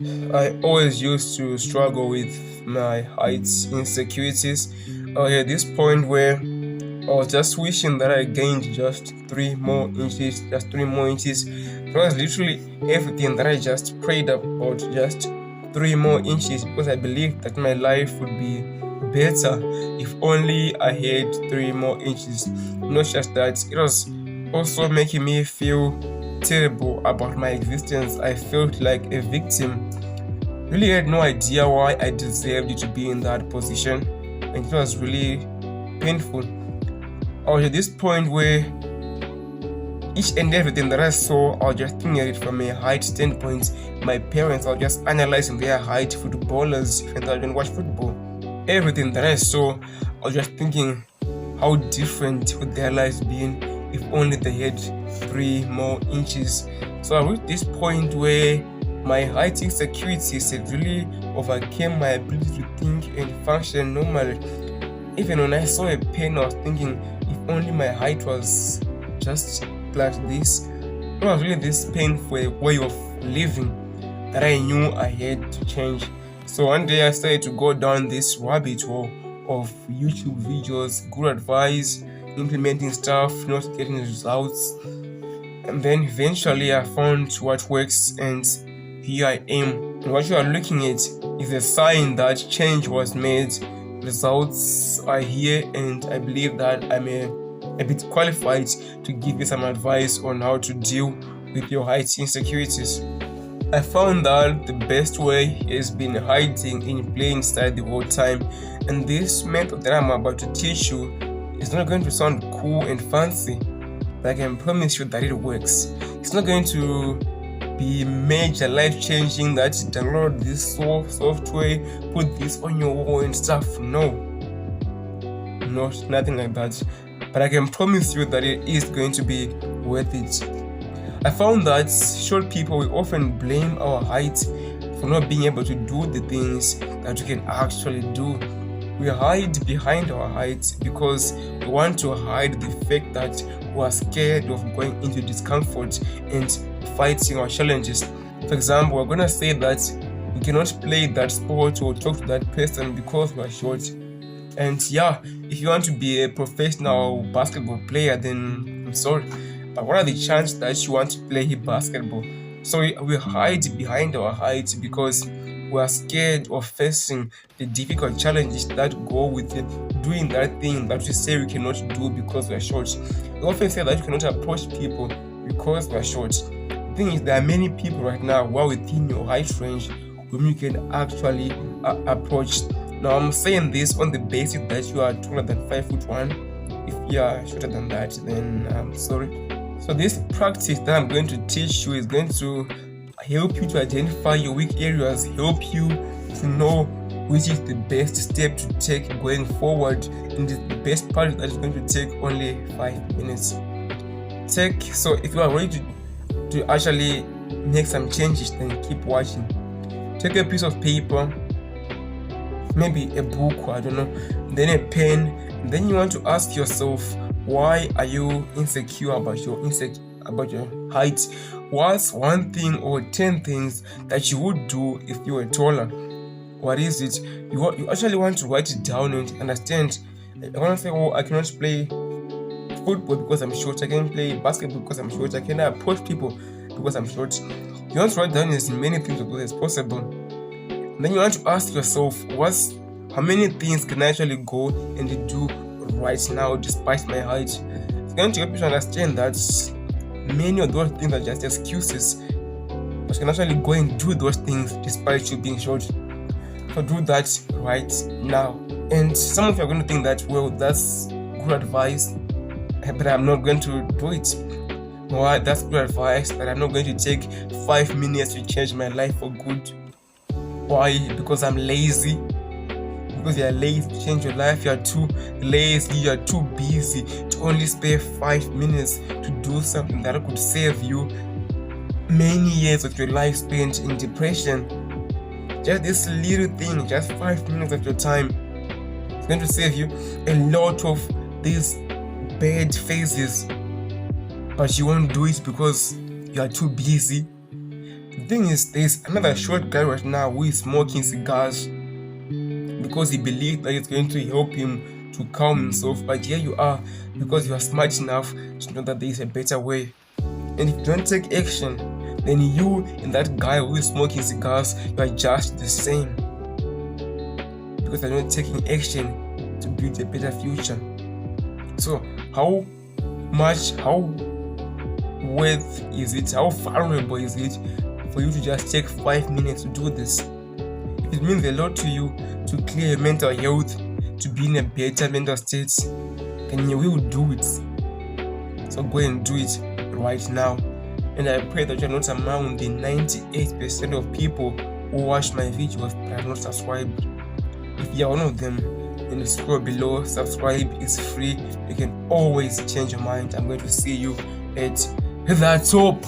I always used to struggle with my height insecurities. At this point where I was just wishing that I gained just 3 more inches, just 3 more inches. It was literally everything that I just prayed about, just 3 more inches, because I believed that my life would be better if only I had 3 more inches. Not just that, it was also making me feel terrible about my existence. I felt like a victim. Really had no idea why I deserved to be in that position, and it was really painful. I was at this point where each and everything that I saw, I was just thinking at it from a height standpoint. My parents, I was just analyzing their height, footballers, and I didn't watch football. Everything that I saw, I was just thinking, how different would their lives been if only they had 3 more inches. So I reached this point where my height insecurities had really overcame my ability to think and function normally. Even when I saw a pen, I was thinking, if only my height was just like this. It was really this painful way of living that I knew I had to change. So one day I started to go down this rabbit hole of YouTube videos, good advice, implementing stuff, not getting results. And then eventually I found what works, and here I am. And what you are looking at is a sign that change was made. Results are here, and I believe that I'm a bit qualified to give you some advice on how to deal with your height insecurities. I found that the best way has been hiding in plain sight the whole time, and this method that I'm about to teach you is not going to sound cool and fancy, but I can promise you that it works. It's not going to be major life-changing, that download this software, put this on your wall and stuff. No, nothing like that. But I can promise you that it is going to be worth it. I found that short people, we often blame our height for not being able to do the things that we can actually do. We hide behind our height because we want to hide the fact that we are scared of going into discomfort and fighting our challenges. For example, we're going to say that we cannot play that sport or talk to that person because we are short. And yeah, if you want to be a professional basketball player, then I'm sorry, but what are the chances that you want to play basketball? So we hide behind our height because we are scared of facing the difficult challenges that go with doing that thing that we say we cannot do because we are short. We often say that you cannot approach people because we are short. The thing is, there are many people right now who are within your height range whom you can actually approach. Now I'm saying this on the basis that you are taller than 5'1". If you are shorter than that, then I'm sorry. So this practice that I'm going to teach you is going to help you to identify your weak areas, help you to know which is the best step to take going forward, and the best part that is going to take only 5 minutes. So if you are ready to actually make some changes, then keep watching. Take a piece of paper, maybe a book, I don't know, then a pen, and then you want to ask yourself, why are you insecure about your height? What's one thing or 10 things that you would do if you were taller? What is it? You actually want to write it down and understand. I want to say, oh, I cannot play football because I'm short. I can't play basketball because I'm short. I cannot approach people because I'm short. You want to write down as many things as possible. Then you want to ask yourself, how many things can I actually go and do right now despite my height? It's going to help you to understand that many of those things are just excuses, but you can actually go and do those things despite you being short. So do that right now. And some of you are going to think that, well, that's good advice, but I'm not going to do it. Well, that's good advice, but I'm not going to take 5 minutes to change my life for good. Why? Because I'm lazy. Because you are lazy to change your life, you are too lazy, you are too busy to only spare 5 minutes to do something that could save you many years of your life spent in depression. Just this little thing, just 5 minutes of your time, it's going to save you a lot of these bad phases, but you won't do it because you are too busy. The thing is, there's another short guy right now who is smoking cigars because he believes that it's going to help him to calm himself. But here you are, because you are smart enough to know that there is a better way. And if you don't take action, then you and that guy who is smoking cigars, you are just the same. Because you're not taking action to build a better future. So how worth is it? How valuable is it for you to just take 5 minutes to do this? If it means a lot to you to clear your mental health, to be in a better mental state, then you will do it. So go and do it right now. And I pray that you're not among the 98% of people who watch my videos but are not subscribed. If you're one of them, then scroll below, subscribe, it's free. You can always change your mind. I'm going to see you at the top.